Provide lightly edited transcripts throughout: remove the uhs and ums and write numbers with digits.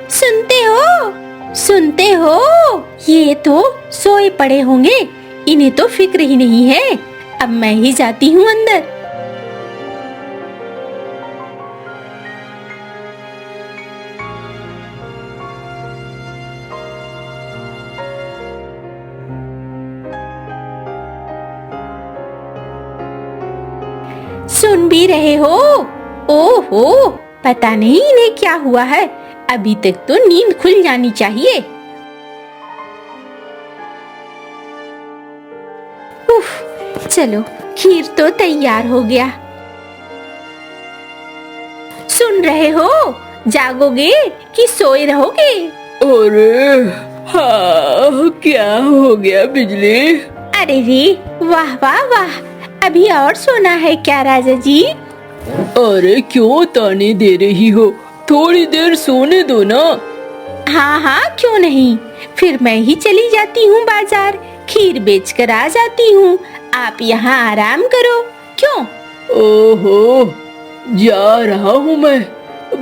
सुनते हो? सुनते हो? ये तो सोए पड़े होंगे, इन्हें तो फिक्र ही नहीं है। अब मैं ही जाती हूँ अंदर। सुन भी रहे हो? ओहो, पता नहीं इन्हें क्या हुआ है, अभी तक तो नींद खुल जानी चाहिए। उफ, चलो खीर तो तैयार हो गया। सुन रहे हो? जागोगे कि सोए रहोगे? अरे हाँ, क्या हो गया बिजली? अरे रे, वाह वाह वाह, अभी और सोना है क्या राजा जी? अरे क्यों ताने दे रही हो, थोड़ी देर सोने दो ना। हाँ हाँ, क्यों नहीं, फिर मैं ही चली जाती हूँ बाजार, खीर बेचकर आ जाती हूँ। आप यहाँ आराम करो। क्यों? ओहो, जा रहा हूँ मैं,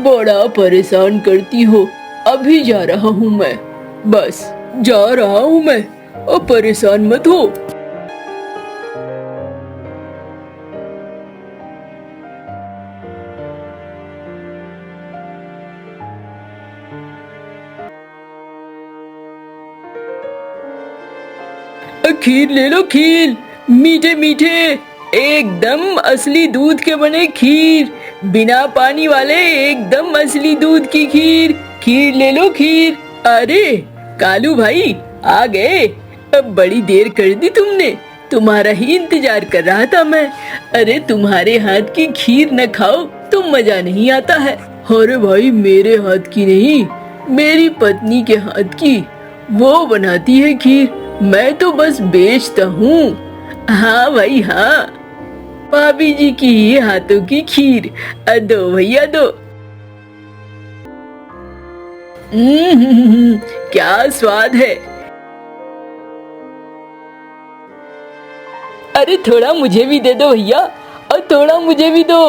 बड़ा परेशान करती हो। अभी जा रहा हूँ मैं, बस जा रहा हूँ मैं, अब परेशान मत हो। खीर ले लो, खीर, मीठे मीठे, एकदम असली दूध के बने खीर, बिना पानी वाले, एकदम असली दूध की खीर। खीर ले लो, खीर। अरे कालू भाई, आ गए, अब बड़ी देर कर दी तुमने, तुम्हारा ही इंतजार कर रहा था मैं। अरे तुम्हारे हाथ की खीर न खाओ तो मजा नहीं आता है। अरे भाई, मेरे हाथ की नहीं, मेरी पत्नी के हाथ की, वो बनाती है खीर, मैं तो बस बेचता हूँ। हाँ भाई हाँ, भाभी जी की ही हाथों की खीर, दो भैया दो। क्या स्वाद है। अरे थोड़ा मुझे भी दे दो भैया, और थोड़ा मुझे भी दो।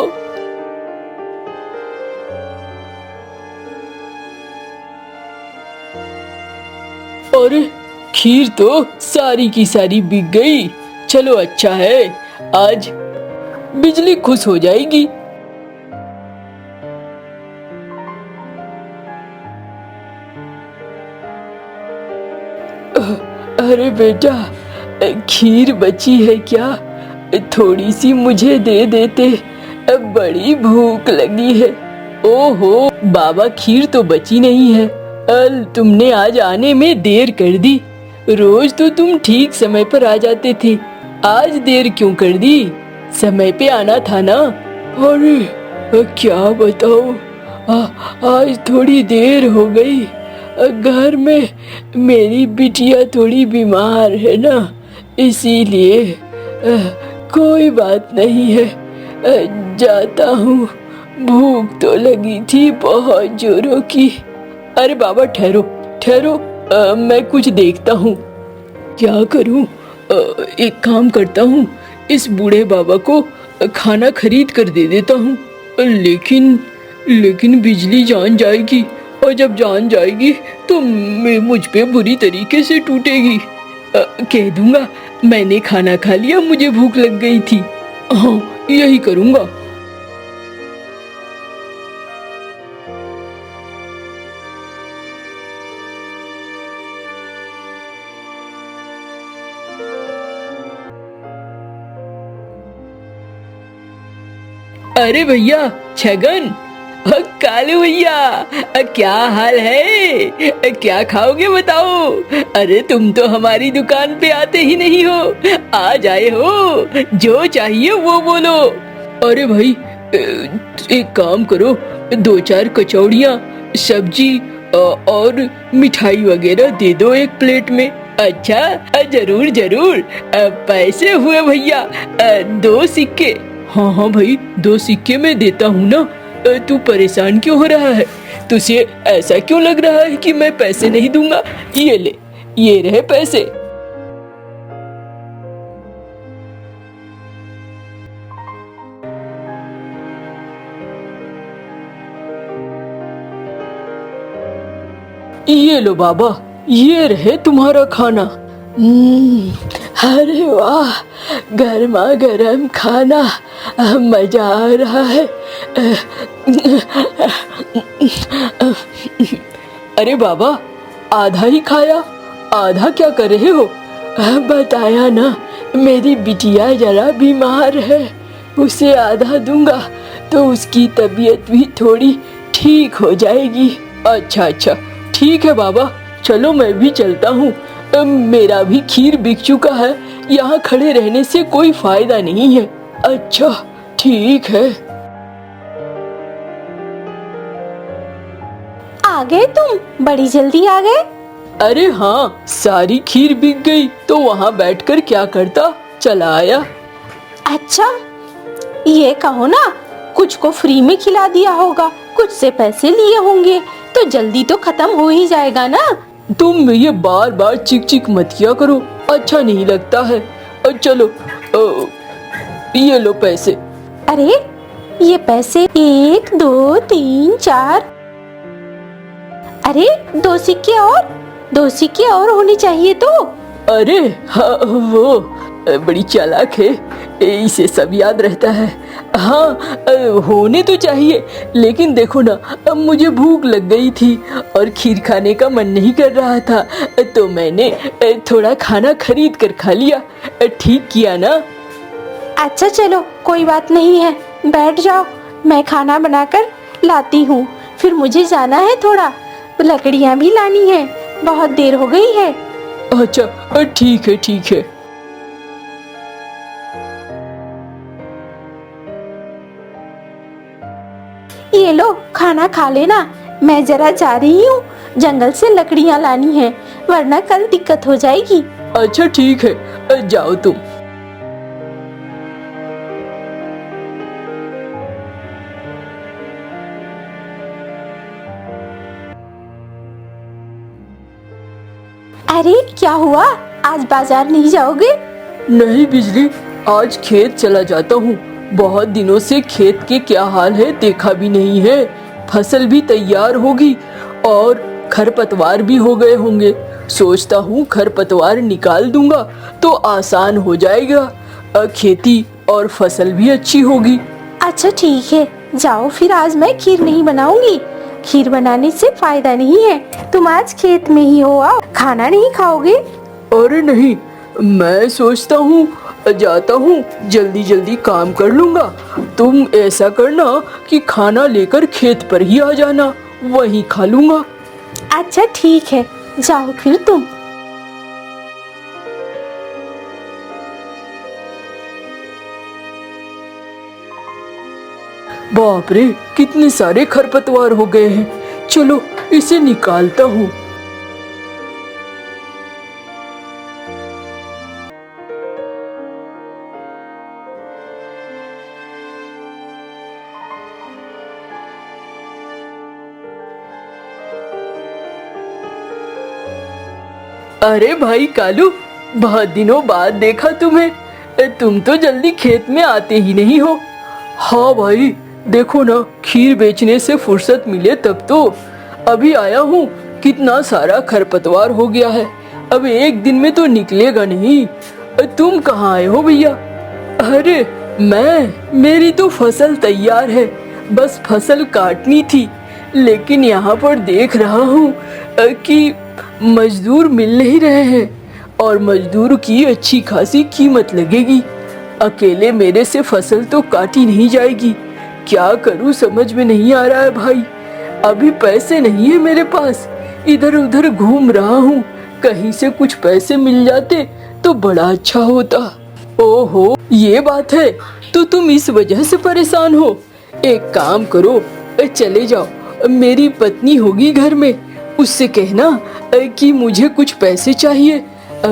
अरे खीर तो सारी की सारी बिक गई। चलो अच्छा है, आज बिजली खुश हो जाएगी। अरे बेटा, खीर बची है क्या? थोड़ी सी मुझे दे देते, बड़ी भूख लगी है। ओहो बाबा, खीर तो बची नहीं है। तुमने आज आने में देर कर दी, रोज तो तुम ठीक समय पर आ जाते थे, आज देर क्यों कर दी? समय पे आना था ना। अरे क्या बताओ, आज थोड़ी देर हो गई, घर में मेरी बिटिया थोड़ी बीमार है ना, इसीलिए। कोई बात नहीं है, जाता हूँ, भूख तो लगी थी बहुत जोरों की। अरे बाबा ठहरो ठहरो, मैं कुछ देखता हूँ। क्या करूँ? एक काम करता हूँ, इस बूढ़े बाबा को खाना खरीद कर दे देता हूँ। लेकिन लेकिन बिजली जान जाएगी, और जब जान जाएगी तो मुझ पे बुरी तरीके से टूटेगी। कह दूंगा मैंने खाना खा लिया, मुझे भूख लग गई थी। हाँ, यही करूँगा। अरे भैया छगन, कालू भैया, क्या हाल है? क्या खाओगे बताओ? अरे तुम तो हमारी दुकान पे आते ही नहीं हो, आज आए हो, जो चाहिए वो बोलो। अरे भाई, एक काम करो, दो चार कचौड़ियाँ, सब्जी और मिठाई वगैरह दे दो एक प्लेट में। अच्छा जरूर जरूर, पैसे हुए भैया, दो सिक्के। हाँ हाँ भाई, दो सिक्के मैं देता हूँ ना। तू परेशान क्यों हो रहा है? तुझे ऐसा क्यों लग रहा है कि मैं पैसे नहीं दूंगा? ये ले, ये रहे पैसे। ये लो बाबा, ये रहे तुम्हारा खाना। अरे वाह, गर्मा गर्म खाना, मजा आ रहा है। अरे बाबा, आधा ही खाया, आधा क्या कर रहे हो? बताया ना, मेरी बिटिया जरा बीमार है, उसे आधा दूंगा तो उसकी तबीयत भी थोड़ी ठीक हो जाएगी। अच्छा अच्छा, ठीक है बाबा, चलो मैं भी चलता हूँ, मेरा भी खीर बिक चुका है, यहाँ खड़े रहने से कोई फायदा नहीं है। अच्छा ठीक है। आ गए तुम, बड़ी जल्दी आ गए। अरे हाँ, सारी खीर बिक गई तो वहाँ बैठकर क्या करता, चला आया। अच्छा, ये कहो ना, कुछ को फ्री में खिला दिया होगा, कुछ से पैसे लिए होंगे, तो जल्दी तो खत्म हो ही जाएगा ना। तुम ये बार बार चिक चिक मत किया करो, अच्छा नहीं लगता है। चलो, ये लो पैसे। अरे ये पैसे 1 2 3 4, अरे 2 सिक्के और होने चाहिए तो। अरे हाँ, वो बड़ी चालाक है, इसे सब याद रहता है। हाँ, होने तो चाहिए, लेकिन देखो ना, अब मुझे भूख लग गई थी और खीर खाने का मन नहीं कर रहा था, तो मैंने थोड़ा खाना खरीद कर खा लिया। ठीक किया ना? अच्छा चलो, कोई बात नहीं है, बैठ जाओ, मैं खाना बनाकर लाती हूँ। फिर मुझे जाना है, थोड़ा लकड़ियाँ भी लानी है, बहुत देर हो गई है। अच्छा ठीक है ठीक है। ये लो, खाना खा लेना, मैं जरा जा रही हूँ, जंगल से लकड़ियाँ लानी है, वरना कल दिक्कत हो जाएगी। अच्छा ठीक है, जाओ तुम। अरे क्या हुआ, आज बाजार नहीं जाओगे? नहीं बिजली, आज खेत चला जाता हूँ, बहुत दिनों से खेत के क्या हाल है देखा भी नहीं है। फसल भी तैयार होगी और खरपतवार भी हो गए होंगे, सोचता हूँ खरपतवार निकाल दूंगा तो आसान हो जाएगा, खेती और फसल भी अच्छी होगी। अच्छा ठीक है, जाओ फिर, आज मैं खीर नहीं बनाऊंगी, खीर बनाने से फायदा नहीं है, तुम आज खेत में ही हो, आओ, खाना नहीं खाओगे? अरे नहीं, मैं सोचता हूँ जाता हूँ, जल्दी जल्दी काम कर लूँगा, तुम ऐसा करना कि खाना लेकर खेत पर ही आ जाना, वहीं खा लूँगा। अच्छा ठीक है, जाओ फिर तुम। बाप रे, कितने सारे खरपतवार हो गए हैं, चलो इसे निकालता हूँ। अरे भाई कालू, बहुत दिनों बाद देखा तुम्हें, तुम तो जल्दी खेत में आते ही नहीं हो। हाँ भाई, देखो ना, खीर बेचने से फुर्सत मिले तब तो, अभी आया हूँ, कितना सारा खरपतवार हो गया है, अब एक दिन में तो निकलेगा नहीं। तुम कहाँ आए हो भैया? अरे मेरी तो फसल तैयार है, बस फसल काटनी थी, लेकिन यहाँ पर देख रहा हूँ कि मजदूर मिल नहीं रहे हैं और मजदूर की अच्छी खासी कीमत लगेगी, अकेले मेरे से फसल तो काटी नहीं जाएगी, क्या करूँ समझ में नहीं आ रहा है भाई, अभी पैसे नहीं है मेरे पास, इधर उधर घूम रहा हूँ, कहीं से कुछ पैसे मिल जाते तो बड़ा अच्छा होता। ओहो, ये बात है, तो तुम इस वजह से परेशान हो, एक काम करो, चले जाओ, मेरी पत्नी होगी घर में, उससे कहना कि मुझे कुछ पैसे चाहिए,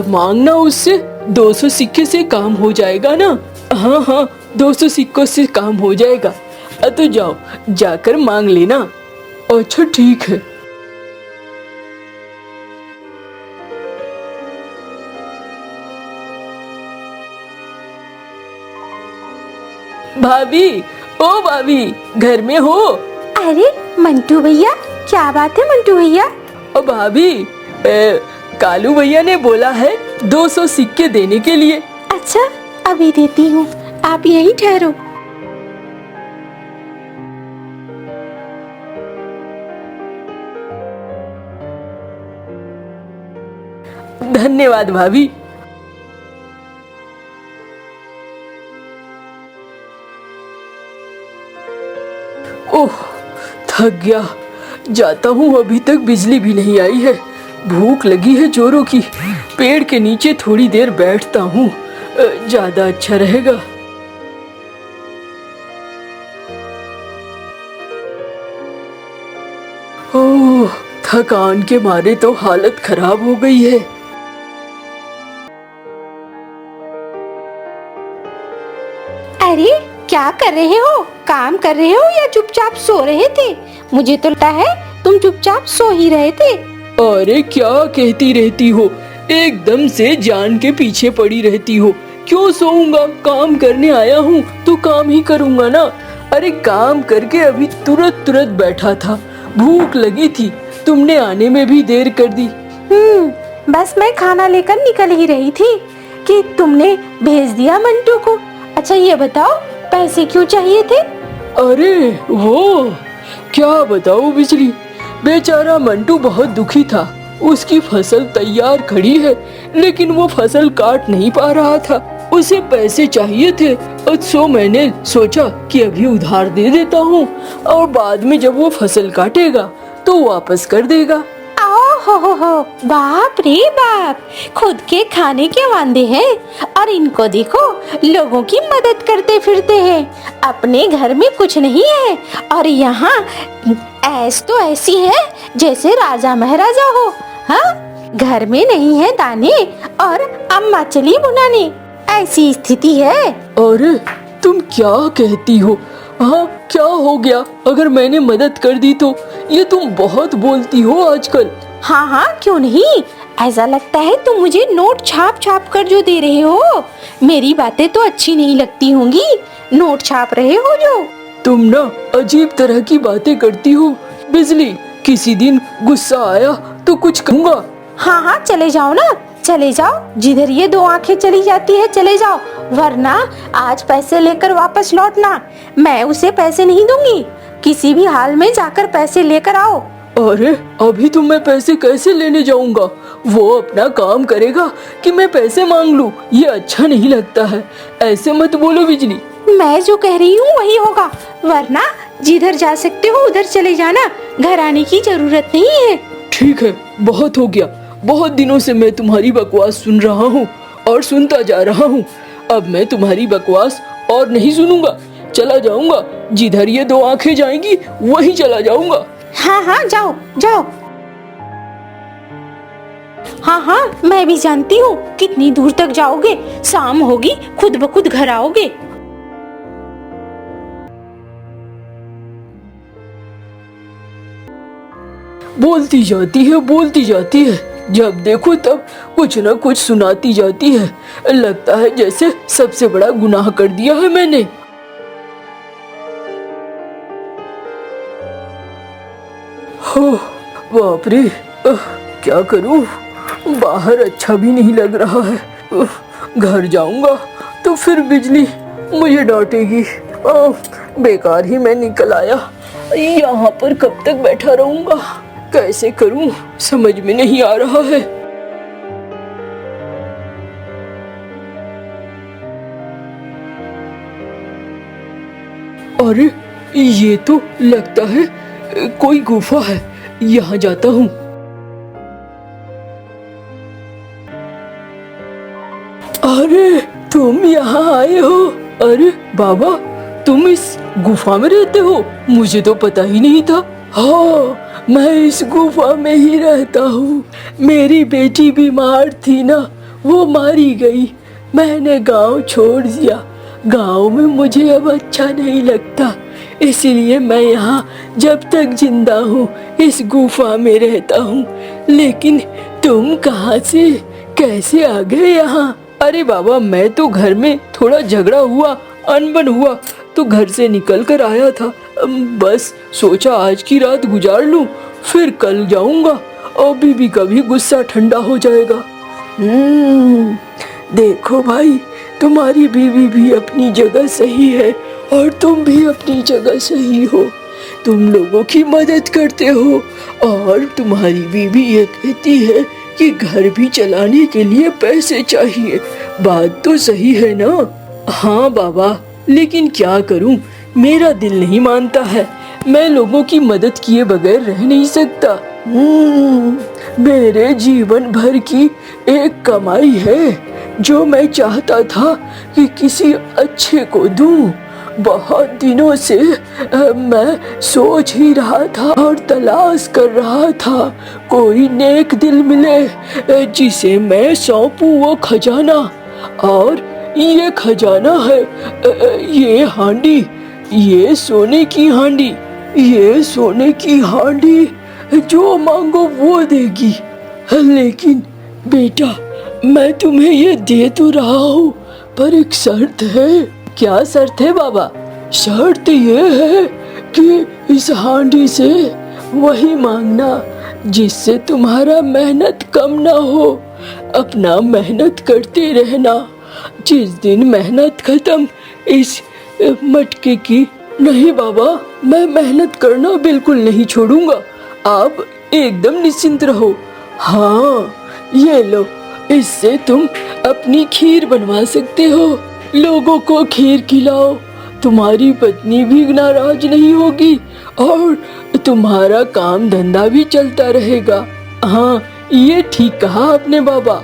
मांगना उससे, 200 सिक्के से काम हो जाएगा ना? हाँ हाँ, 200 सिक्कों से काम हो जाएगा, तो जाओ, जाकर मांग लेना। अच्छा ठीक है। भाभी, ओ भाभी, घर में हो? अरे मंटू भैया, क्या बात है मंटू भैया? भाभी, कालू भैया ने बोला है 200 सिक्के देने के लिए। अच्छा, अभी देती हूँ, आप यही ठहरो। धन्यवाद भाभी। ओह, थक गया, जाता हूँ। अभी तक बिजली भी नहीं आई है, भूख लगी है जोरों की। पेड़ के नीचे थोड़ी देर बैठता हूँ, ज्यादा अच्छा रहेगा। ओह, थकान के मारे तो हालत खराब हो गई है। अरे, क्या कर रहे हो? काम कर रहे हो या चुपचाप सो रहे थे? मुझे तो लगता है तुम चुपचाप सो ही रहे थे। अरे क्या कहती रहती हो, एकदम से जान के पीछे पड़ी रहती हो। क्यों सोऊंगा? काम करने आया हूँ तो काम ही करूँगा ना। अरे काम करके अभी तुरंत बैठा था, भूख लगी थी, तुमने आने में भी देर कर दी। बस मैं खाना लेकर निकल ही रही थी कि तुमने भेज दिया मंटू को। अच्छा ये बताओ, पैसे क्यों चाहिए थे? अरे वो क्या बताऊं बिजली, बेचारा मंटू बहुत दुखी था। उसकी फसल तैयार खड़ी है, लेकिन वो फसल काट नहीं पा रहा था। उसे पैसे चाहिए थे, सो मैंने सोचा कि अभी उधार दे देता हूँ, और बाद में जब वो फसल काटेगा तो वापस कर देगा। हो, बाप रे बाप, खुद के खाने के वांदे हैं और इनको देखो लोगों की मदद करते फिरते हैं। अपने घर में कुछ नहीं है और यहाँ ऐस तो ऐसी है जैसे राजा महाराजा हो। हाँ, घर में नहीं है दाने और अम्मा चली बुनाने, ऐसी स्थिति है। अरे तुम क्या कहती हो? हाँ, क्या हो गया अगर मैंने मदद कर दी तो? ये तुम बहुत बोलती हो आजकल। हाँ, क्यों नहीं? ऐसा लगता है तुम मुझे नोट छाप कर जो दे रहे हो। मेरी बातें तो अच्छी नहीं लगती होंगी, नोट छाप रहे हो जो। तुम ना अजीब तरह की बातें करती हो बिजली। किसी दिन गुस्सा आया तो कुछ कहूँगा। हाँ, चले जाओ ना, चले जाओ। जिधर ये दो आंखें चली जाती है चले जाओ, वरना आज पैसे लेकर वापस लौटना। मैं उसे पैसे नहीं दूंगी, किसी भी हाल में जाकर पैसे लेकर आओ। अरे अभी तो मैं पैसे कैसे लेने जाऊंगा? वो अपना काम करेगा कि मैं पैसे मांग लूं? ये अच्छा नहीं लगता है, ऐसे मत बोलो बिजली। मैं जो कह रही हूँ वही होगा, वरना जिधर जा सकते हो उधर चले जाना, घर आने की जरूरत नहीं है। ठीक है, बहुत हो गया। बहुत दिनों से मैं तुम्हारी बकवास सुन रहा हूँ और सुनता जा रहा हूँ। अब मैं तुम्हारी बकवास और नहीं सुनूंगा, चला जाऊंगा। जिधर ये दो आंखें जाएंगी वहीं चला जाऊंगा। हाँ, जाओ। हाँ, मैं भी जानती हूँ कितनी दूर तक जाओगे। शाम होगी खुद ब खुद घर आओगे। बोलती जाती है, जब देखो तब कुछ न कुछ सुनाती जाती है। लगता है जैसे सबसे बड़ा गुनाह कर दिया है मैंने। हो बाप रे, क्या करूं? बाहर अच्छा भी नहीं लग रहा है। घर जाऊंगा तो फिर बिजली मुझे डांटेगी। बेकार ही मैं निकल आया। यहाँ पर कब तक बैठा रहूंगा? कैसे करूं समझ में नहीं आ रहा है। अरे ये तो लगता है कोई गुफा है, यहाँ जाता हूँ। अरे तुम यहाँ आए हो? अरे बाबा, तुम इस गुफा में रहते हो? मुझे तो पता ही नहीं था। हाँ, मैं इस गुफा में ही रहता हूँ। मेरी बेटी बीमार थी ना, वो मारी गई। मैंने गांव छोड़ दिया। गांव में मुझे अब अच्छा नहीं लगता, इसलिए मैं यहाँ जब तक जिंदा हूँ इस गुफा में रहता हूँ। लेकिन तुम कहाँ से कैसे आ गए यहाँ? अरे बाबा, मैं तो घर में थोड़ा झगड़ा हुआ, अनबन हुआ तो घर से निकल कर आया था। बस सोचा आज की रात गुजार लूं, फिर कल जाऊंगा। और बीबी का भी गुस्सा ठंडा हो जाएगा। देखो भाई, तुम्हारी बीवी भी अपनी जगह सही है और तुम भी अपनी जगह सही हो। तुम लोगों की मदद करते हो और तुम्हारी बीवी ये कहती है कि घर भी चलाने के लिए पैसे चाहिए। बात तो सही है ना? हाँ बाबा, लेकिन क्या करूं, मेरा दिल नहीं मानता है। मैं लोगों की मदद किए बगैर रह नहीं सकता। मेरे जीवन भर की एक कमाई है जो मैं चाहता था कि किसी अच्छे को दूं। बहुत दिनों से मैं सोच ही रहा था और तलाश कर रहा था कोई नेक दिल मिले जिसे मैं सौंपूं वो खजाना। और ये खजाना है ये हांडी, ये सोने की हांडी, ये सोने की हांडी जो मांगो वो देगी। लेकिन बेटा, मैं तुम्हें ये दे तो रहा हूँ, पर एक शर्त है। क्या शर्त है बाबा? शर्त ये है कि इस हांडी से वही मांगना जिससे तुम्हारा मेहनत कम ना हो। अपना मेहनत करते रहना। जिस दिन मेहनत खत्म इस मटके की। नहीं बाबा, मैं मेहनत करना बिल्कुल नहीं छोड़ूंगा। आप एकदम निश्चिंत रहो। हाँ, ये लो, इससे तुम अपनी खीर बनवा सकते हो। लोगों को खीर खिलाओ, तुम्हारी पत्नी भी नाराज नहीं होगी और तुम्हारा काम धंधा भी चलता रहेगा। हाँ, ये ठीक कहा आपने बाबा।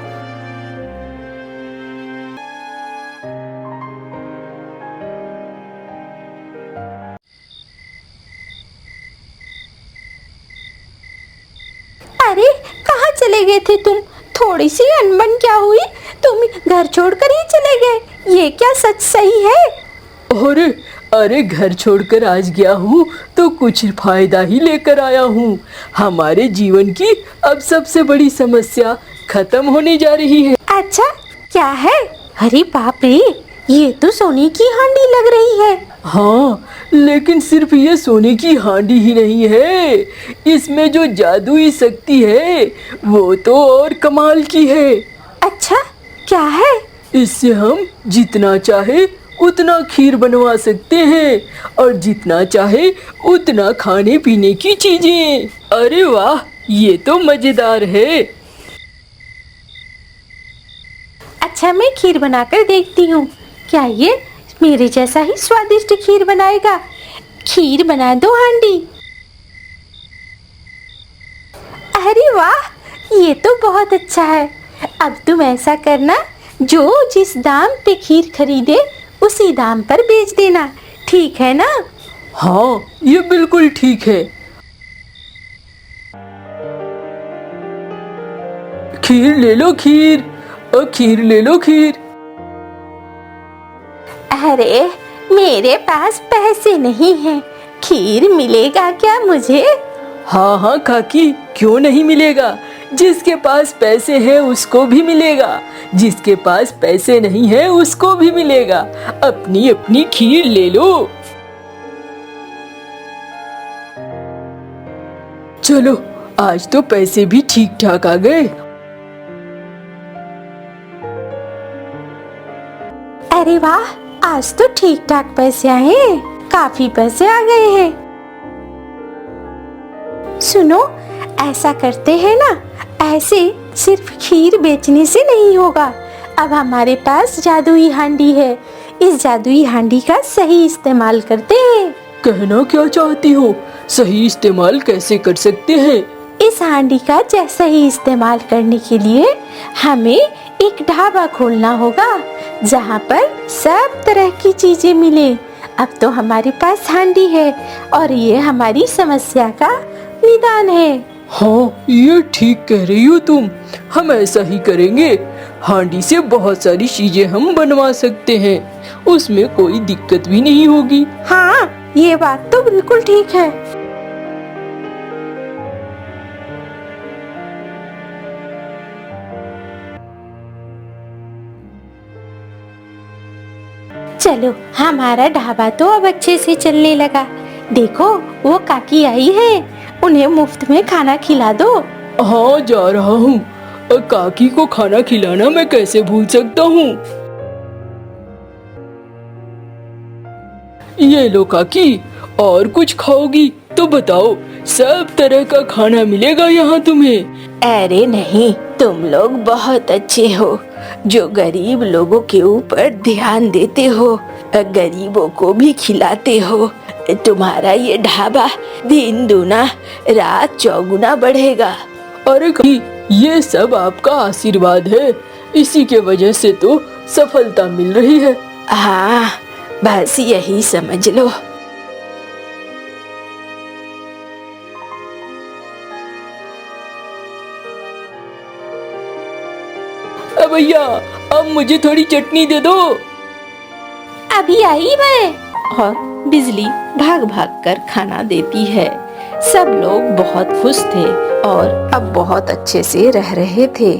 अरे, कहाँ चले गए थे तुम? थोड़ी सी अनबन क्या हुई, तुम घर छोड़कर ही चले गए? ये क्या सच सही है? अरे घर छोड़कर आज गया हूँ तो कुछ फायदा ही लेकर आया हूँ। हमारे जीवन की अब सबसे बड़ी समस्या खत्म होने जा रही है। अच्छा, क्या है? अरे बाप रे, ये तो सोने की हांडी लग रही है। हाँ, लेकिन सिर्फ ये सोने की हांडी ही नहीं है, इसमें जो जादुई शक्ति है वो तो और कमाल की है। अच्छा, क्या है? इससे हम जितना चाहे उतना खीर बनवा सकते हैं और जितना चाहे उतना खाने पीने की चीजें। अरे वाह, ये तो मजेदार है। अच्छा, मैं खीर बनाकर देखती हूँ, क्या ये मेरे जैसा ही स्वादिष्ट खीर बनाएगा? खीर बना दो हांडी। अरे वाह, ये तो बहुत अच्छा है। अब तुम ऐसा करना, जो जिस दाम पे खीर खरीदे उसी दाम पर बेच देना, ठीक है ना? हाँ, ये बिल्कुल ठीक है। खीर ले लो खीर, खीर ले लो खीर। अरे, मेरे पास पैसे नहीं हैं, खीर मिलेगा क्या मुझे? हाँ हाँ काकी, क्यों नहीं मिलेगा। जिसके पास पैसे हैं उसको भी मिलेगा, जिसके पास पैसे नहीं है उसको भी मिलेगा। अपनी अपनी खीर ले लो। चलो, आज तो पैसे भी ठीक ठाक आ गए। अरे वाह, आज तो ठीक ठाक पैसे आए हैं, काफी पैसे आ गए हैं। सुनो, ऐसा करते हैं ना, ऐसे सिर्फ खीर बेचने से नहीं होगा। अब हमारे पास जादुई हांडी है, इस जादुई हांडी का सही इस्तेमाल करते हैं। कहना क्या चाहती हो? सही इस्तेमाल कैसे कर सकते हैं? इस हांडी का सही इस्तेमाल करने के लिए हमें एक ढाबा खोलना होगा जहाँ पर सब तरह की चीजें मिले। अब तो हमारे पास हांडी है और ये हमारी समस्या का निदान है। हाँ, ये ठीक कह रही हो तुम। हम ऐसा ही करेंगे। हांडी से बहुत सारी चीजें हम बनवा सकते हैं, उसमें कोई दिक्कत भी नहीं होगी। हाँ, ये बात तो बिल्कुल ठीक है। चलो, हमारा ढाबा तो अब अच्छे से चलने लगा। देखो, वो काकी आई है, उन्हें मुफ्त में खाना खिला दो। हाँ जा रहा हूँ। काकी को खाना खिलाना मैं कैसे भूल सकता हूँ। ये लो काकी, और कुछ खाओगी तो बताओ, सब तरह का खाना मिलेगा यहाँ तुम्हें। अरे नहीं, तुम लोग बहुत अच्छे हो जो गरीब लोगों के ऊपर ध्यान देते हो, गरीबों को भी खिलाते हो। तुम्हारा ये ढाबा दिन दूना रात चौगुना बढ़ेगा। अरे काकी, ये सब आपका आशीर्वाद है, इसी के वजह से तो सफलता मिल रही है। हाँ, बस यही समझ लो। भैया, अब मुझे थोड़ी चटनी दे दो। अभी आई मैं। और बिजली भाग भाग कर खाना देती है। सब लोग बहुत खुश थे और अब बहुत अच्छे से रह रहे थे।